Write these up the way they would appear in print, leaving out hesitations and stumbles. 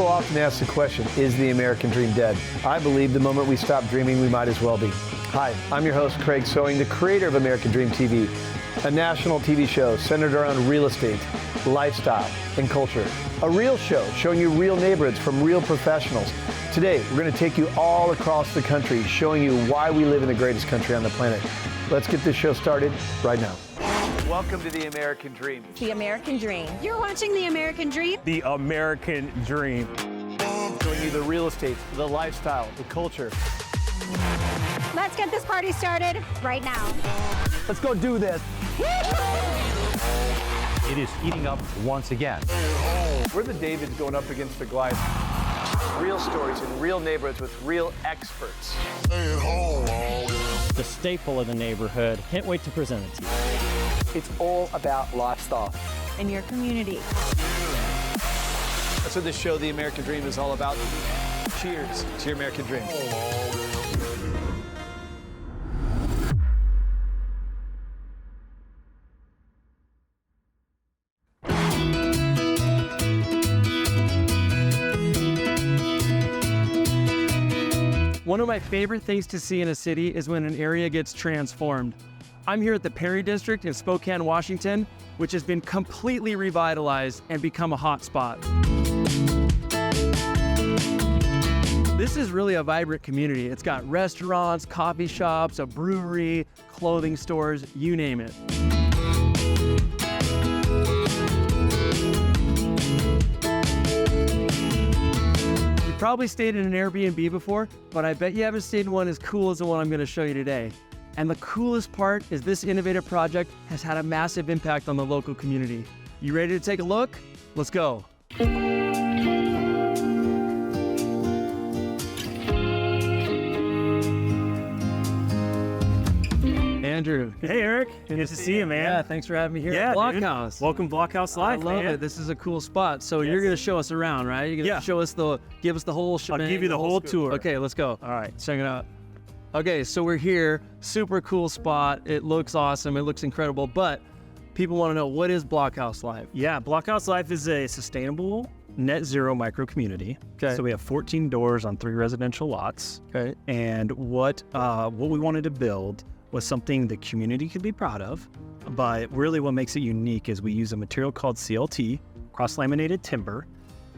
People often ask the question, is the American dream dead? I believe the moment we stop dreaming, we might as well be. Hi, I'm your host, Craig Sewing, the creator of American Dream TV, a national TV show centered around real estate, lifestyle, and culture. A real show showing you real neighborhoods from real professionals. Today, we're going to take you all across the country, showing you why we live in the greatest country on the planet. Let's get this show started right now. Welcome to the American Dream. The American Dream. You're watching The American Dream? The American Dream. Showing you the real estate, the lifestyle, the culture. Let's get this party started right now. Let's go do this. It is heating up once again. We're the Davids going up against the Goliath. Real stories in real neighborhoods with real experts. The staple of the neighborhood. Can't wait to present it to you. It's all about lifestyle. In your community. That's what this show, The American Dream, is all about. Cheers to your American Dream. One of my favorite things to see in a city is when an area gets transformed. I'm here at the Perry District in Spokane, Washington, which has been completely revitalized and become a hot spot. This is really a vibrant community. It's got restaurants, coffee shops, a brewery, clothing stores, you name it. You probably stayed in an Airbnb before, but I bet you haven't stayed in one as cool as the one I'm going to show you today. And the coolest part is this innovative project has had a massive impact on the local community. You ready to take a look? Let's go. Andrew. Hey, Eric. Good to see you, man. Yeah, thanks for having me here Yeah, at dude. Blockhouse. Welcome Blockhouse Live, I love man. it. This is a cool spot. So you're going to show us around, right? You're going to Yeah. give us the whole shebang. I'll give you the whole scoop. tour. Okay, let's go. All right. Check it out. Okay, so we're here. Super cool spot. It looks awesome. It looks incredible. But people want to know, what is Blockhouse Live? Yeah, Blockhouse Life is a sustainable net zero micro community. Okay. So we have 14 doors on 3 residential lots. Okay. And what we wanted to build was something the community could be proud of. But really what makes it unique is we use a material called CLT, cross-laminated timber.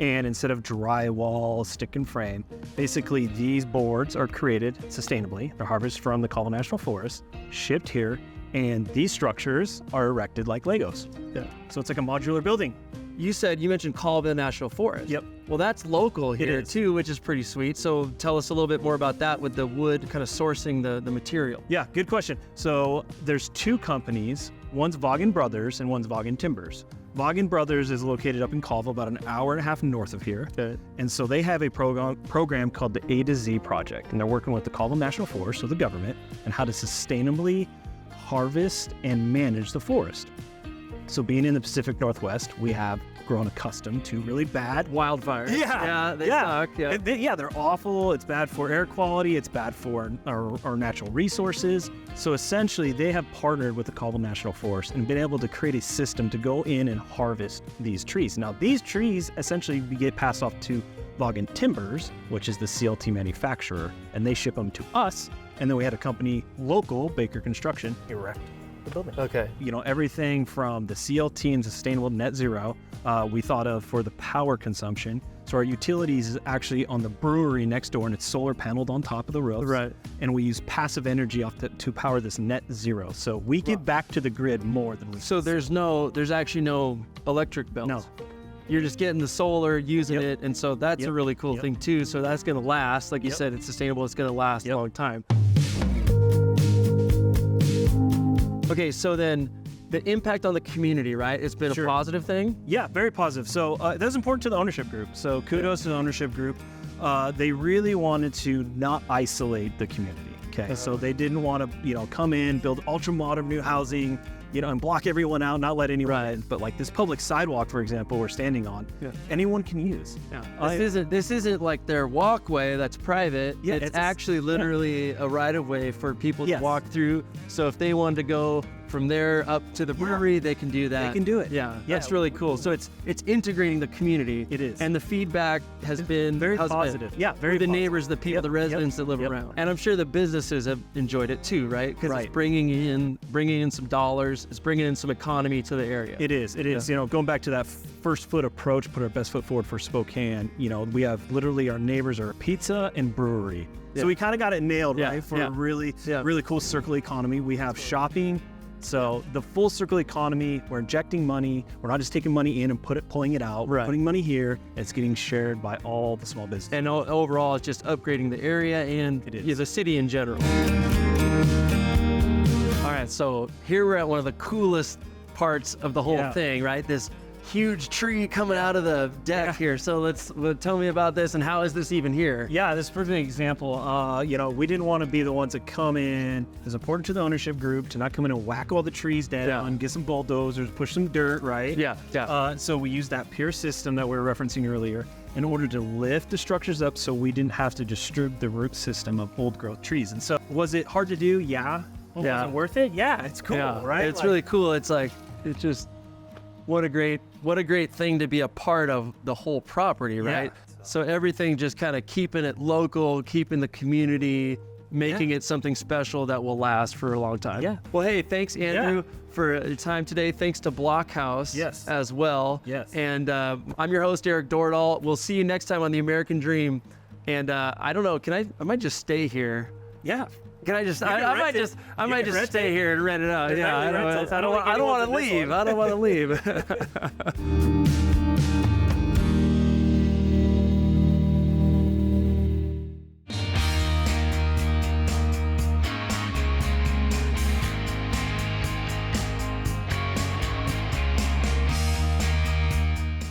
And instead of drywall, stick and frame, basically these boards are created sustainably. They're harvested from the Colorado National Forest, shipped here, and these structures are erected like Legos. Yeah. So it's like a modular building. You mentioned Colorado National Forest. Yep. Well, that's local here is. too, which is pretty sweet. So tell us a little bit more about that with the wood kind of sourcing the material. Yeah, good question. So there's 2 companies. One's Vaughan Brothers and one's Vaughan Timbers. Vaughan Brothers is located up in Colville, about an hour and a half north of here. Okay. And so they have a program called the A to Z Project, and they're working with the Colville National Forest, so the government, and how to sustainably harvest and manage the forest. So being in the Pacific Northwest, we have grown accustomed to really bad Wildfires. Yeah, They suck. Yeah. They're awful. It's bad for air quality. It's bad for our natural resources. So essentially, they have partnered with the Colville National Forest and been able to create a system to go in and harvest these trees. Now, these trees essentially get passed off to Vaughan Timbers, which is the CLT manufacturer, and they ship them to us. And then we had a company, local, Baker Construction, erect the building. Okay. You know, everything from the CLT and sustainable net zero, we thought of for the power consumption. So our utilities is actually on the brewery next door, and it's solar paneled on top of the roof. Right. And we use passive energy to power this net zero. So we give back to the grid more than we So there's actually no electric bills. No. You're just getting the solar, using it, and so that's a really cool Yep. thing too. So that's going to last, like you Yep. said, it's sustainable. It's going to last a Yep. long time. Okay, so then the impact on the community, right? It's been Sure. a positive thing. Yeah, very positive. So that's important to the ownership group. So kudos to the ownership group. They really wanted to not isolate the community. Okay, so they didn't want to, come in, build ultra modern new housing, and block everyone out, not let anyone in. But like this public sidewalk, for example, we're standing on, anyone can use. This isn't like their walkway that's private. Yeah, it's actually literally a right of way for people to walk through. So if they wanted to go from there up to the brewery, they can do that. They can do it. Yeah, that's really cool. So it's integrating the community. It is. And the feedback has been very positive. Yeah, very the positive. neighbors, the people, the residents that live around. And I'm sure the businesses have enjoyed it too, right? Because it's bringing in some dollars. It's bringing in some economy to the area. It is. Going back to that first foot approach, put our best foot forward for Spokane. We have literally our neighbors are a pizza and brewery. So we kind of got it nailed, right? For a really cool circular economy. We have shopping. So the full circular economy, we're injecting money. We're not just taking money in and pulling it out. We're putting money here. It's getting shared by all the small businesses. And overall, it's just upgrading the area and the city in general. All right, so here we're at one of the coolest parts of the whole thing, right? This huge tree coming out of the deck here. So tell me about this and how is this even here? Yeah, this is a perfect example. We didn't want to be the ones that come in. It's important to the ownership group to not come in and whack all the trees down, get some bulldozers, push some dirt, right? So we used that pier system that we were referencing earlier in order to lift the structures up so we didn't have to disturb the root system of old growth trees. And so was it hard to do? Yeah. Was it worth it? Yeah, it's cool, right? It's really cool. It's just what a great thing to be a part of the whole property, right? So everything just kind of keeping it local, keeping the community, making it something special that will last for a long time. Yeah. Well, hey, thanks, Andrew, for your time today. Thanks to Blockhouse as well. Yes. And I'm your host, Eric Dordahl. We'll see you next time on The American Dream. And I don't know, I might just stay here. Yeah. Can I just? I might just stay here and rent it out. Yeah, I don't want to leave. I don't want to leave.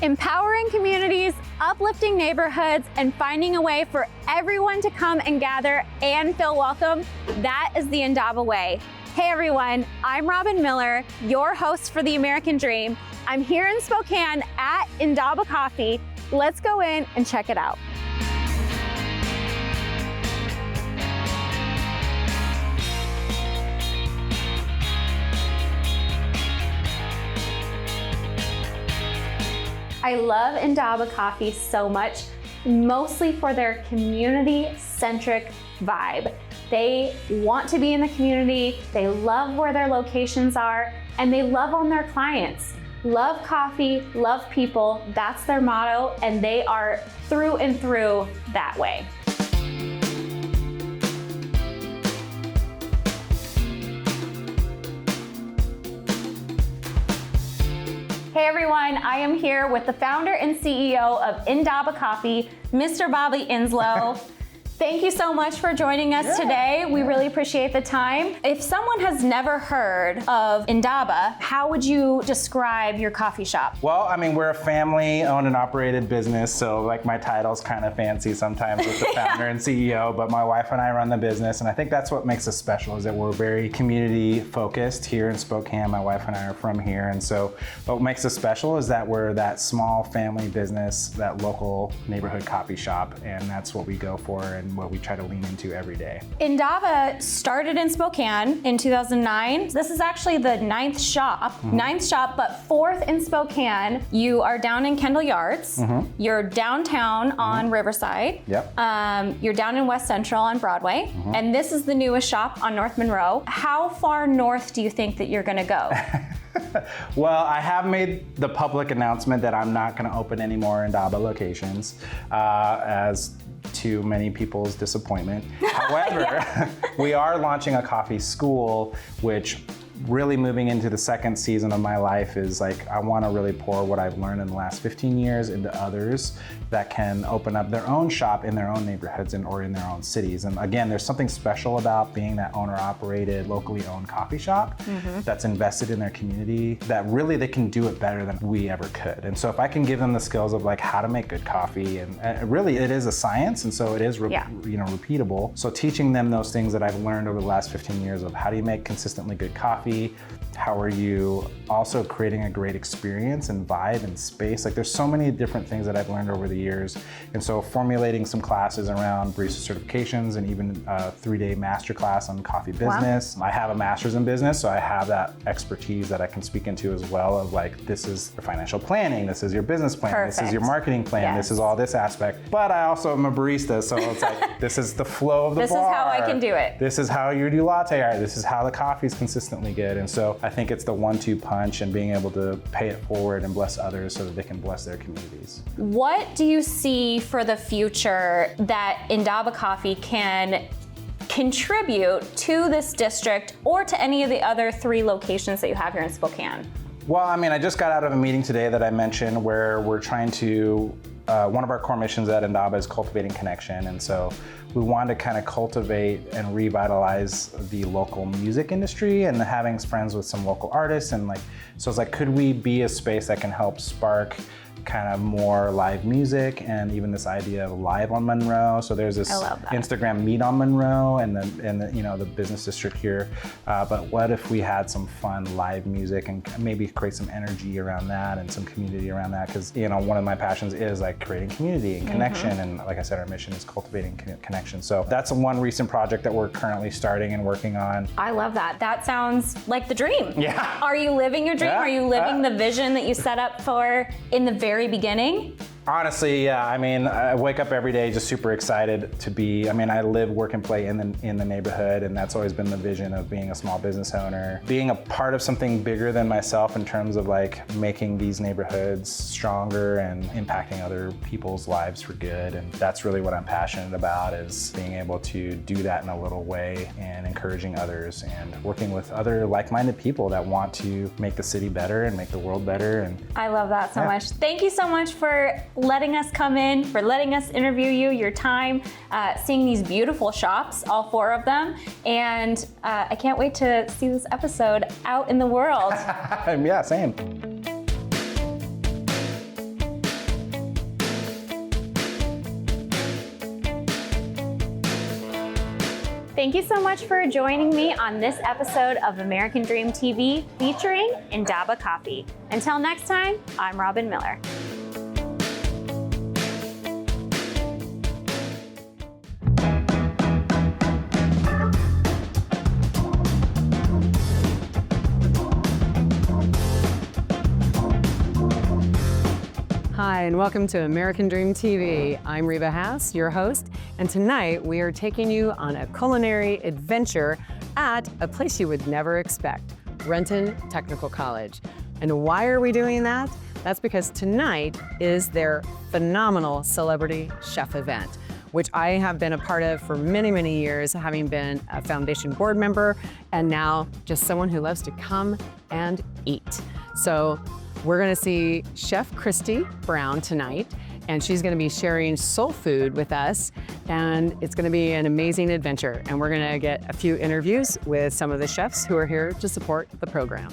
Empowering communities, uplifting neighborhoods, and finding a way for everyone to come and gather and feel welcome, that is the Indaba way. Hey everyone, I'm Robin Miller, your host for The American Dream. I'm here in Spokane at Indaba Coffee. Let's go in and check it out. I love Indaba Coffee so much, mostly for their community-centric vibe. They want to be in the community, they love where their locations are, and they love on their clients. Love coffee, love people, that's their motto, and they are through and through that way. Hey everyone, I am here with the founder and CEO of Indaba Coffee, Mr. Bobby Inslow. Thank you so much for joining us today. We really appreciate the time. If someone has never heard of Indaba, how would you describe your coffee shop? Well, I mean, we're a family-owned and operated business, so like my title's kind of fancy sometimes with the founder and CEO, but my wife and I run the business, and I think that's what makes us special, is that we're very community-focused here in Spokane. My wife and I are from here, and so what makes us special is that we're that small family business, that local neighborhood coffee shop, and that's what we go for and what we try to lean into every day. Indaba started in Spokane in 2009. This is actually the ninth shop, but fourth in Spokane. You are down in Kendall Yards. You're downtown on Riverside. You're down in West Central on Broadway. And this is the newest shop on North Monroe. How far north do you think that you're gonna go? Well, I have made the public announcement that I'm not gonna open any more Indaba locations, as to many people's disappointment. However, we are launching a coffee school, which really moving into the second season of my life is like, I want to really pour what I've learned in the last 15 years into others that can open up their own shop in their own neighborhoods or in their own cities. And again, there's something special about being that owner-operated, locally owned coffee shop that's invested in their community, that really they can do it better than we ever could. And so if I can give them the skills of like how to make good coffee, and really it is a science, and so it is repeatable. So teaching them those things that I've learned over the last 15 years of how do you make consistently good coffee, coffee? How are you also creating a great experience and vibe and space? Like there's so many different things that I've learned over the years. And so formulating some classes around barista certifications and even a 3-day masterclass on coffee business. Wow. I have a master's in business, so I have that expertise that I can speak into as well of like, this is your financial planning, this is your business plan, Perfect. This is your marketing plan, Yes. This is all this aspect. But I also am a barista, so it's like, this is the flow of the bar. This is how I can do it. This is how you do latte art. This is how the coffee is consistently good. And so I think it's the 1-2 punch and being able to pay it forward and bless others so that they can bless their communities. What do you see for the future that Indaba Coffee can contribute to this district or to any of the other 3 locations that you have here in Spokane? Well, I mean, I just got out of a meeting today that I mentioned where we're trying to, one of our core missions at Indaba is cultivating connection. And so we want to kind of cultivate and revitalize the local music industry and having friends with some local artists. And like, so it's like, could we be a space that can help spark kind of more live music and even this idea of live on Monroe. So there's this Instagram meet on Monroe and the you know, the business district here. But what if we had some fun live music and maybe create some energy around that and some community around that? Because, you know, one of my passions is like creating community and connection. And like I said, our mission is cultivating connection. So that's one recent project that we're currently starting and working on. I love that. That sounds like the dream. Yeah. Are you living your dream? Yeah. Are you living the vision that you set up for in the very beginning? Honestly, yeah. I mean, I wake up every day just super excited to be, I mean, I live, work, and play in the neighborhood, and that's always been the vision of being a small business owner. Being a part of something bigger than myself in terms of like making these neighborhoods stronger and impacting other people's lives for good. And that's really what I'm passionate about, is being able to do that in a little way and encouraging others and working with other like-minded people that want to make the city better and make the world better. And I love that so much. Thank you so much for letting us come in, for letting us interview you, your time, seeing these beautiful shops, all 4 of them. And I can't wait to see this episode out in the world. Yeah, same. Thank you so much for joining me on this episode of American Dream TV featuring Indaba Coffee. Until next time, I'm Robin Miller. Hi, and welcome to American Dream TV. I'm Reba Haas, your host, and tonight we are taking you on a culinary adventure at a place you would never expect, Renton Technical College. And why are we doing that? That's because tonight is their phenomenal celebrity chef event, which I have been a part of for many, many years, having been a foundation board member and now just someone who loves to come and eat. So we're gonna see Chef Christy Brown tonight, and she's gonna be sharing soul food with us, and it's gonna be an amazing adventure. And we're gonna get a few interviews with some of the chefs who are here to support the program.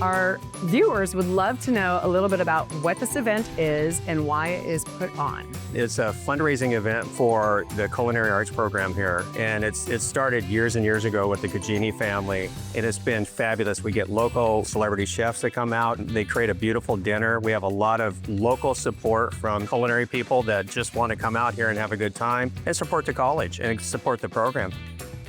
Our viewers would love to know a little bit about what this event is and why it is put on. It's a fundraising event for the culinary arts program here, and it started years and years ago with the Gugini family, and it's been fabulous. We get local celebrity chefs that come out, and they create a beautiful dinner. We have a lot of local support from culinary people that just want to come out here and have a good time and support the college and support the program.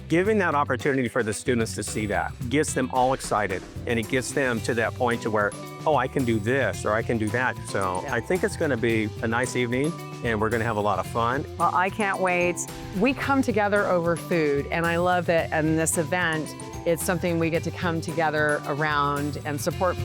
Giving that opportunity for the students to see that gets them all excited, and it gets them to that point to where, oh, I can do this or I can do that. So I think it's going to be a nice evening, and we're going to have a lot of fun. Well, I can't wait. We come together over food, and I love that in this event, it's something we get to come together around and support.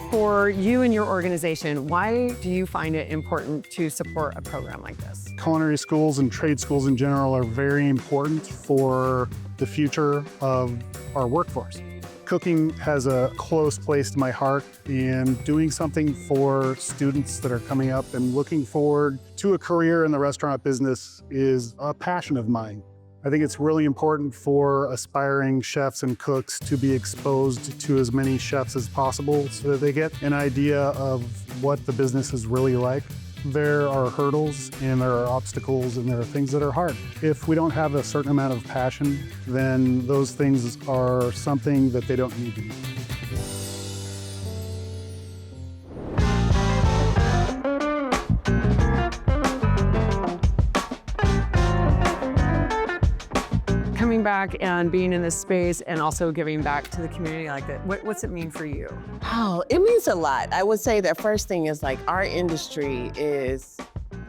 For you and your organization, why do you find it important to support a program like this? Culinary schools and trade schools in general are very important for the future of our workforce. Cooking has a close place to my heart, and doing something for students that are coming up and looking forward to a career in the restaurant business is a passion of mine. I think it's really important for aspiring chefs and cooks to be exposed to as many chefs as possible so that they get an idea of what the business is really like. There are hurdles and there are obstacles and there are things that are hard. If we don't have a certain amount of passion, then those things are something that they don't need to be. Coming back and being in this space and also giving back to the community like that, what's it mean for you? Oh, it means a lot. I would say the first thing is like our industry is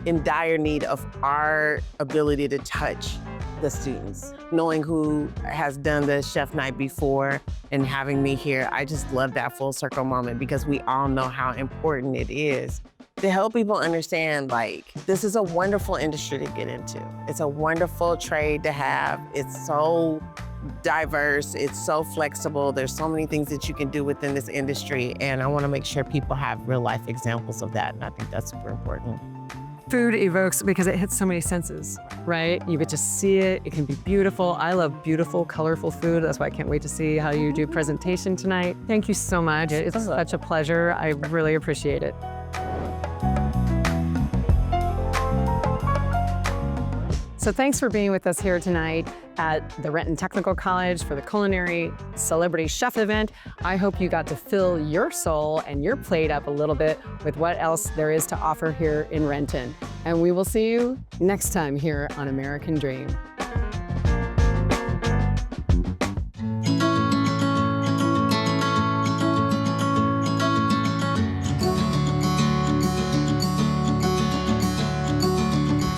in dire need of our ability to touch the students. Knowing who has done the chef night before and having me here, I just love that full circle moment because we all know how important it is to help people understand, like, this is a wonderful industry to get into. It's a wonderful trade to have. It's so diverse, it's so flexible. There's so many things that you can do within this industry, and I want to make sure people have real life examples of that, and I think that's super important. Food evokes, because it hits so many senses, right? You get to see it, it can be beautiful. I love beautiful, colorful food. That's why I can't wait to see how you do presentation tonight. Thank you so much. It's such a pleasure. I really appreciate it. So thanks for being with us here tonight at the Renton Technical College for the Culinary Celebrity Chef event. I hope you got to fill your soul and your plate up a little bit with what else there is to offer here in Renton. And we will see you next time here on American Dream.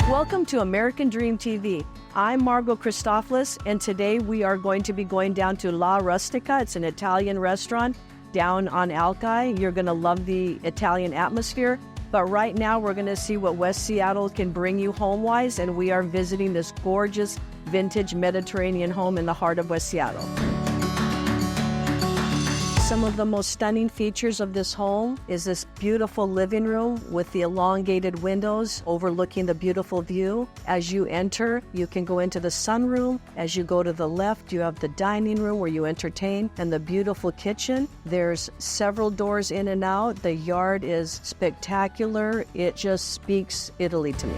Welcome to American Dream TV. I'm Margot Christopoulos, and today we are going to be going down to La Rustica. It's an Italian restaurant down on Alki. You're going to love the Italian atmosphere. But right now, we're going to see what West Seattle can bring you home-wise, and we are visiting this gorgeous vintage Mediterranean home in the heart of West Seattle. Some of the most stunning features of this home is this beautiful living room with the elongated windows overlooking the beautiful view. As you enter, you can go into the sunroom. As you go to the left, you have the dining room where you entertain and the beautiful kitchen. There's several doors in and out. The yard is spectacular. It just speaks Italy to me.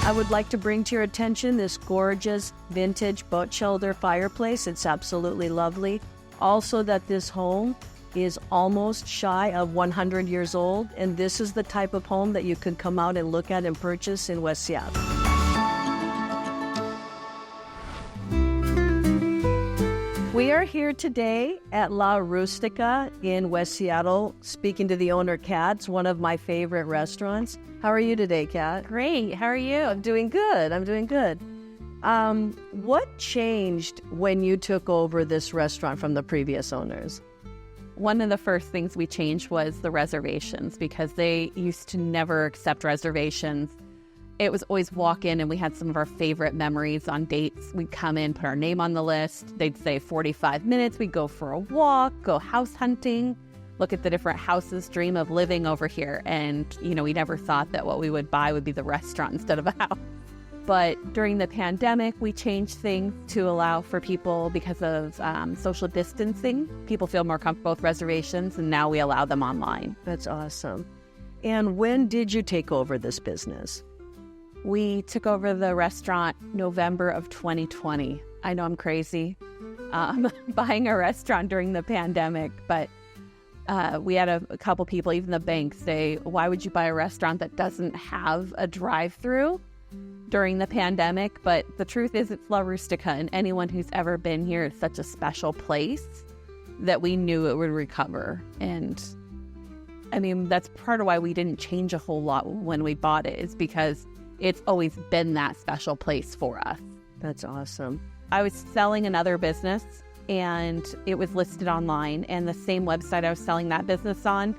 I would like to bring to your attention this gorgeous vintage Botschelder fireplace. It's absolutely lovely. Also, that this home is almost shy of 100 years old, and this is the type of home that you can come out and look at and purchase in West Seattle. We are here today at La Rustica in West Seattle, speaking to the owner, Kat. It's one of my favorite restaurants. How are you today, Kat? Great. How are you? I'm doing good. What changed when you took over this restaurant from the previous owners? One of the first things we changed was the reservations, because they used to never accept reservations. It was always walk in, and we had some of our favorite memories on dates. We'd come in, put our name on the list. They'd say 45 minutes. We'd go for a walk, go house hunting, look at the different houses, dream of living over here. And, we never thought that what we would buy would be the restaurant instead of a house. But during the pandemic, we changed things to allow for people, because of social distancing, people feel more comfortable with reservations, and now we allow them online. That's awesome. And when did you take over this business? We took over the restaurant November of 2020. I know I'm crazy buying a restaurant during the pandemic, but we had a couple people, even the bank, say, why would you buy a restaurant that doesn't have a drive-through during the pandemic? But the truth is, it's La Rustica, and anyone who's ever been here, is such a special place that we knew it would recover. And I mean, that's part of why we didn't change a whole lot when we bought it, is because it's always been that special place for us. That's awesome. I was selling another business, and it was listed online, and the same website I was selling that business on,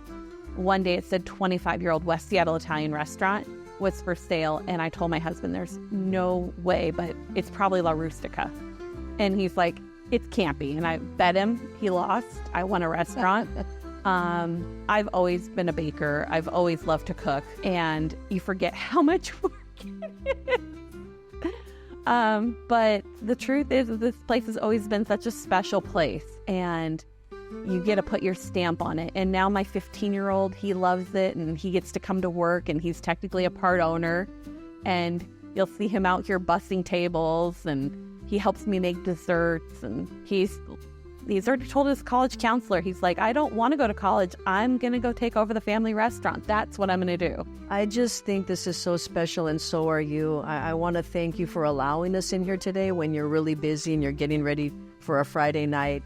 one day it said 25-year-old West Seattle Italian restaurant was for sale. And I told my husband, there's no way, but it's probably La Rustica. And he's like, it can't be. And I bet him. He lost. I won a restaurant. I've always been a baker. I've always loved to cook, and you forget how much work it is. But the truth is, this place has always been such a special place. And you get to put your stamp on it. And now my 15-year-old, he loves it, and he gets to come to work, and he's technically a part owner. And you'll see him out here bussing tables, and he helps me make desserts. And he's already told his college counselor, he's like, I don't want to go to college. I'm going to go take over the family restaurant. That's what I'm going to do. I just think this is so special, and so are you. I want to thank you for allowing us in here today when you're really busy and you're getting ready for a Friday night.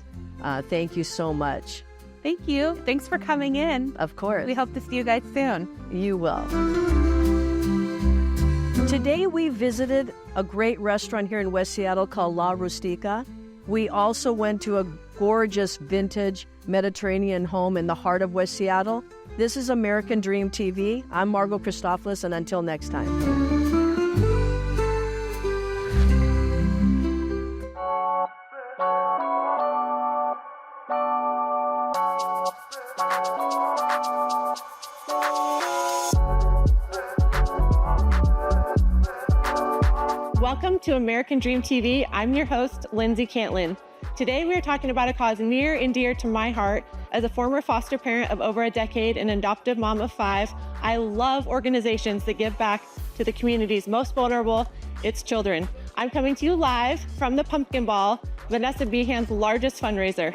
Thank you so much. Thank you. Thanks for coming in. Of course. We hope to see you guys soon. You will. Today we visited a great restaurant here in West Seattle called La Rustica. We also went to a gorgeous vintage Mediterranean home in the heart of West Seattle. This is American Dream TV. I'm Margot Christopoulos, and until next time. Welcome to American Dream TV. I'm your host, Lindsay Cantlin. Today we are talking about a cause near and dear to my heart. As a former foster parent of over a decade and adoptive mom of 5, I love organizations that give back to the community's most vulnerable, its children. I'm coming to you live from the Pumpkin Ball, Vanessa Behan's largest fundraiser.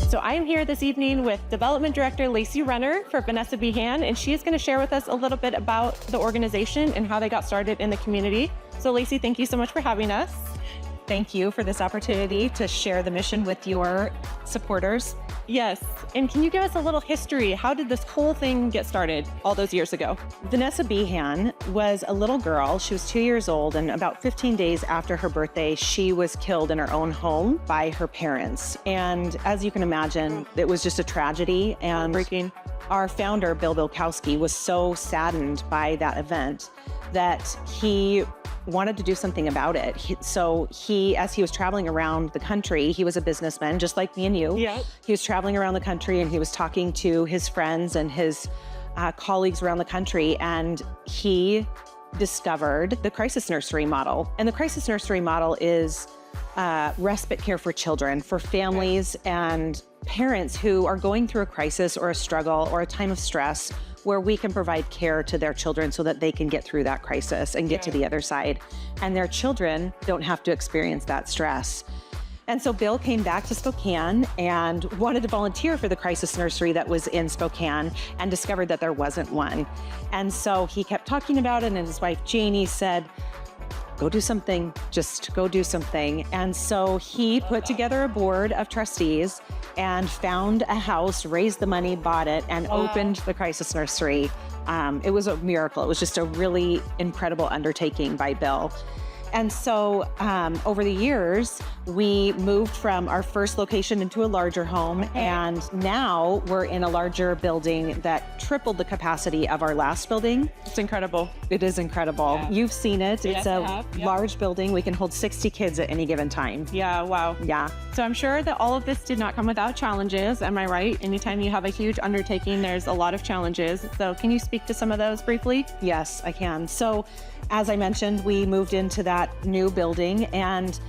So I am here this evening with Development Director Lacey Renner for Vanessa Behan, and she is going to share with us a little bit about the organization and how they got started in the community. So Lacey, thank you so much for having us. Thank you for this opportunity to share the mission with your supporters. Yes, and can you give us a little history? How did this whole thing get started all those years ago? Vanessa Behan was a little girl. She was 2 years old, and about 15 days after her birthday, she was killed in her own home by her parents. And as you can imagine, it was just a tragedy. And our founder, Bill Bilkowski, was so saddened by that event that he wanted to do something about it. So as he was traveling around the country, he was a businessman, just like me and you. Yeah. He was traveling around the country, and he was talking to his friends and his colleagues around the country, and he discovered the crisis nursery model. And the crisis nursery model is respite care for children, for families and parents who are going through a crisis or a struggle or a time of stress, where we can provide care to their children so that they can get through that crisis and get to the other side. And their children don't have to experience that stress. And so Bill came back to Spokane and wanted to volunteer for the crisis nursery that was in Spokane, and discovered that there wasn't one. And so he kept talking about it, and his wife Janie said, go do something, just go do something. And so he put together a board of trustees and found a house, raised the money, bought it, and opened the crisis nursery. It was a miracle. It was just a really incredible undertaking by Bill. And so over the years, we moved from our first location into a larger home, and now we're in a larger building that tripled the capacity of our last building. It's incredible. It is incredible. Yeah. You've seen it. Yes, it's a large building. We can hold 60 kids at any given time. Yeah, wow. Yeah. So I'm sure that all of this did not come without challenges. Am I right? Anytime you have a huge undertaking, there's a lot of challenges. So can you speak to some of those briefly? Yes, I can. So as I mentioned, we moved into that new building, and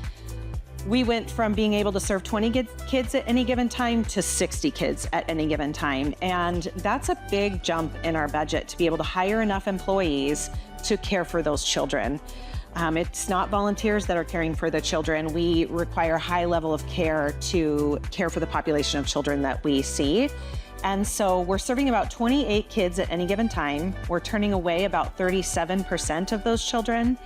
we went from being able to serve 20 kids at any given time to 60 kids at any given time. And that's a big jump in our budget to be able to hire enough employees to care for those children. It's not volunteers that are caring for the children. We require a high level of care to care for the population of children that we see. And so we're serving about 28 kids at any given time. We're turning away about 37% of those children,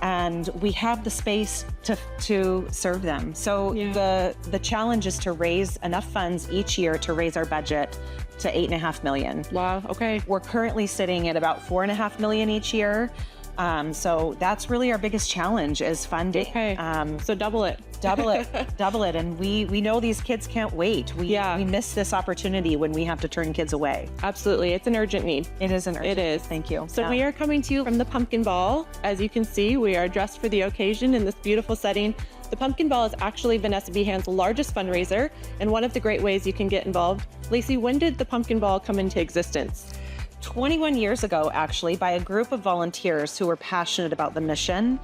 and we have the space to serve them. So the challenge is to raise enough funds each year to raise our budget to $8.5 million. Wow, okay. We're currently sitting at about $4.5 million each year. So that's really our biggest challenge is funding. Okay. So double it. Double it. And we know these kids can't wait. We miss this opportunity when we have to turn kids away. Absolutely. It's an urgent need. It is an urgent need. It is. Thank you. So we are coming to you from the Pumpkin Ball. As you can see, we are dressed for the occasion in this beautiful setting. The Pumpkin Ball is actually Vanessa Behan's largest fundraiser, and one of the great ways you can get involved. Lacey, when did the Pumpkin Ball come into existence? 21 years ago, actually, by a group of volunteers who were passionate about the mission.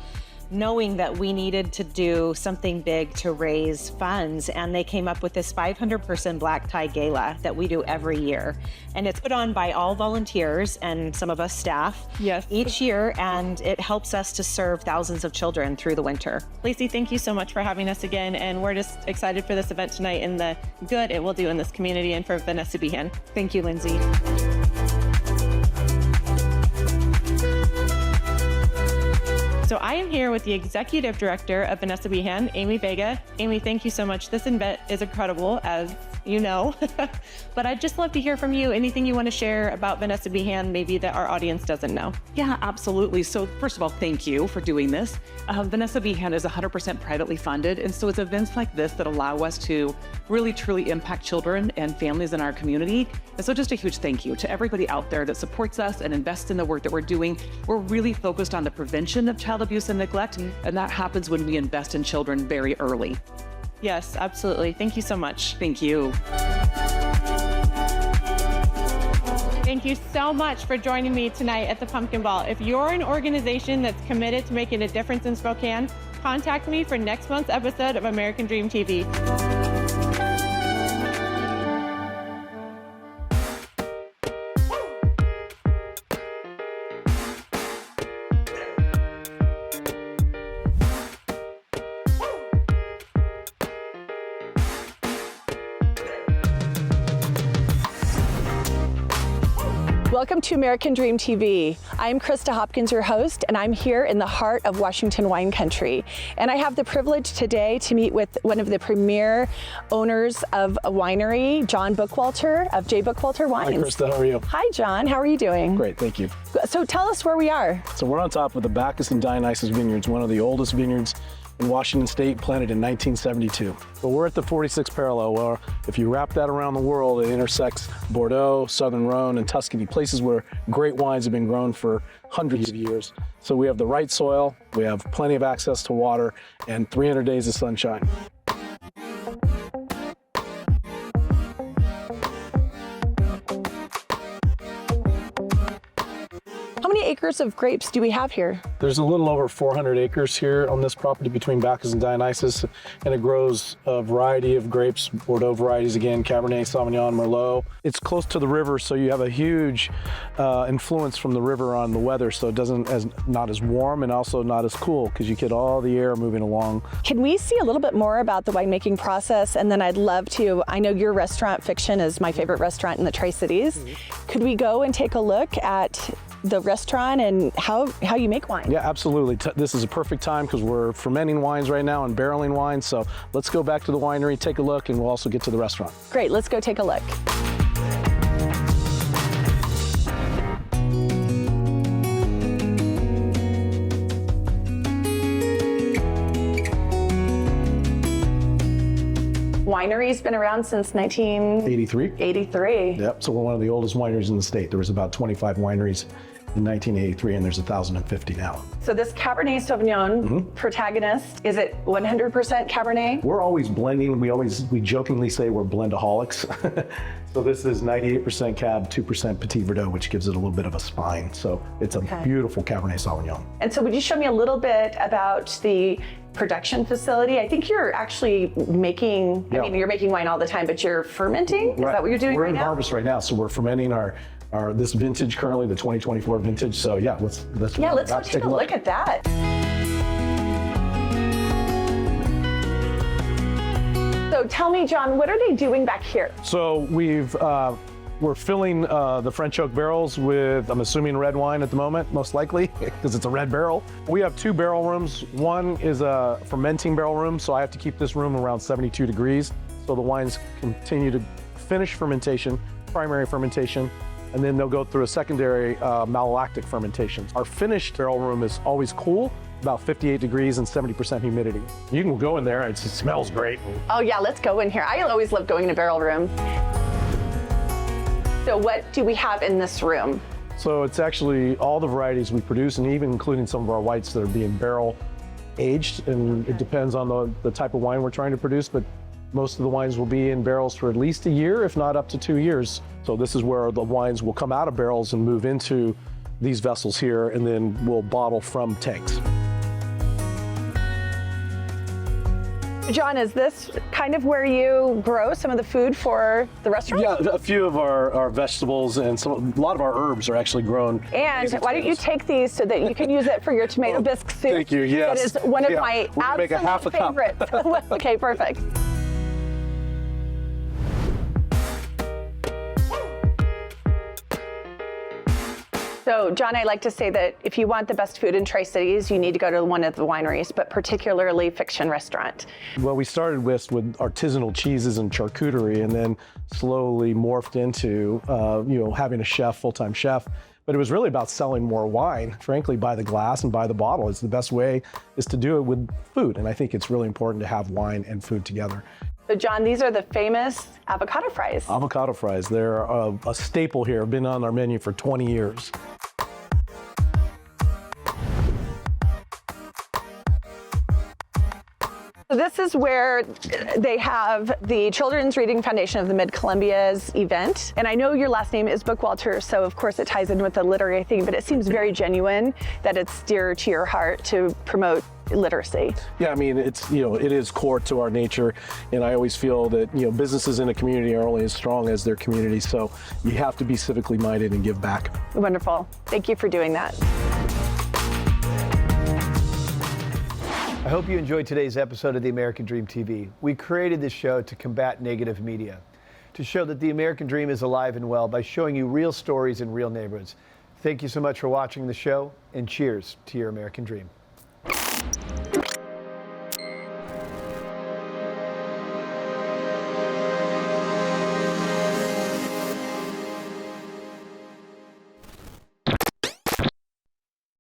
knowing that we needed to do something big to raise funds. And they came up with this 500-person black tie gala that we do every year. And it's put on by all volunteers and some of us staff each year. And it helps us to serve thousands of children through the winter. Lacey, thank you so much for having us again. And we're just excited for this event tonight and the good it will do in this community and for Vanessa Behan. Thank you, Lindsay. So I am here with the Executive Director of Vanessa Behan, Amy Vega. Amy, thank you so much. This event is incredible, as you know, but I'd just love to hear from you. Anything you want to share about Vanessa Behan, maybe that our audience doesn't know? Yeah, absolutely. So first of all, thank you for doing this. Vanessa Behan is 100% privately funded, and so it's events like this that allow us to really truly impact children and families in our community. And so just a huge thank you to everybody out there that supports us and invests in the work that we're doing. We're really focused on the prevention of child abuse and neglect, and that happens when we invest in children very early. Yes, absolutely. Thank you so much. Thank you. Thank you so much for joining me tonight at the Pumpkin Ball. If you're an organization that's committed to making a difference in Spokane, contact me for next month's episode of American Dream TV. Welcome to American Dream TV. I'm Krista Hopkins, your host, and I'm here in the heart of Washington wine country. And I have the privilege today to meet with one of the premier owners of a winery, John Bookwalter of J. Bookwalter Wines. Hi, Krista, how are you? Hi, John, how are you doing? Great, thank you. So tell us where we are. So we're on top of the Bacchus and Dionysus vineyards, one of the oldest vineyards in Washington State, planted in 1972. But we're at the 46th parallel, where if you wrap that around the world, it intersects Bordeaux, Southern Rhone, and Tuscany, places where great wines have been grown for hundreds of years. So we have the right soil, we have plenty of access to water, and 300 days of sunshine. How many acres of grapes do we have here? There's a little over 400 acres here on this property between Bacchus and Dionysus, and it grows a variety of grapes, Bordeaux varieties again, Cabernet Sauvignon, Merlot. It's close to the river, so you have a huge influence from the river on the weather, so it not as warm and also not as cool, because you get all the air moving along. Can we see a little bit more about the winemaking process? And then I'd love to, I know your restaurant, Fiction, is my favorite restaurant in the Tri-Cities. Could we go and take a look at the restaurant and how you make wine? Yeah, absolutely. This is a perfect time because we're fermenting wines right now and barreling wines. So let's go back to the winery, take a look, and we'll also get to the restaurant. Great, let's go take a look. Winery's been around since 1983. 83. Yep, so we're one of the oldest wineries in the state. There was about 25 wineries in 1983, and there's 1,050 now. So this Cabernet Sauvignon protagonist, is it 100% Cabernet? We're always blending. We jokingly say we're blendaholics. So this is 98% Cab, 2% Petit Verdot, which gives it a little bit of a spine. So it's a beautiful Cabernet Sauvignon. And so would you show me a little bit about the production facility? I think you're actually making, I mean, you're making wine all the time, but you're fermenting? Is that what you're doing right now? We're in harvest right now, so we're fermenting our this vintage currently, the 2024 vintage. So yeah, let's go take a look at that. So tell me, John, what are they doing back here? So we're filling the French oak barrels with, I'm assuming, red wine at the moment, most likely, because it's a red barrel. We have two barrel rooms. One is a fermenting barrel room, so I have to keep this room around 72 degrees, so the wines continue to finish fermentation, primary fermentation, and then they'll go through a secondary malolactic fermentation. Our finished barrel room is always cool, about 58 degrees and 70% humidity. You can go in there, it smells great. Oh yeah, let's go in here. I always love going in a barrel room. So what do we have in this room? So it's actually all the varieties we produce, and even including some of our whites that are being barrel aged, and it depends on the type of wine we're trying to produce, but most of the wines will be in barrels for at least a year, if not up to 2 years. So this is where the wines will come out of barrels and move into these vessels here, and then we'll bottle from tanks. John, is this kind of where you grow some of the food for the restaurant? Yeah, a few of our vegetables and a lot of our herbs are actually grown. And why don't you take these so that you can use it for your tomato bisque soup? Thank you, yes. That is one of my We're gonna make a half a cup. favorites. Okay, perfect. So, John, I like to say that if you want the best food in Tri-Cities, you need to go to one of the wineries, but particularly Fiction Restaurant. Well, we started with artisanal cheeses and charcuterie, and then slowly morphed into, having a chef, full-time chef. But it was really about selling more wine, frankly, by the glass and by the bottle. It's the best way is to do it with food, and I think it's really important to have wine and food together. So, John, these are the famous avocado fries. Avocado fries, they're a staple here, been on our menu for 20 years. So this is where they have the Children's Reading Foundation of the Mid-Columbia's event. And I know your last name is Bookwalter, so of course it ties in with the literary thing, but it seems very genuine that it's dear to your heart to promote literacy. Yeah, I mean, it is core to our nature, and I always feel that, businesses in a community are only as strong as their community, so you have to be civically minded and give back. Wonderful. Thank you for doing that. I hope you enjoyed today's episode of the American Dream TV. We created this show to combat negative media, to show that the American Dream is alive and well by showing you real stories in real neighborhoods. Thank you so much for watching the show, and cheers to your American Dream.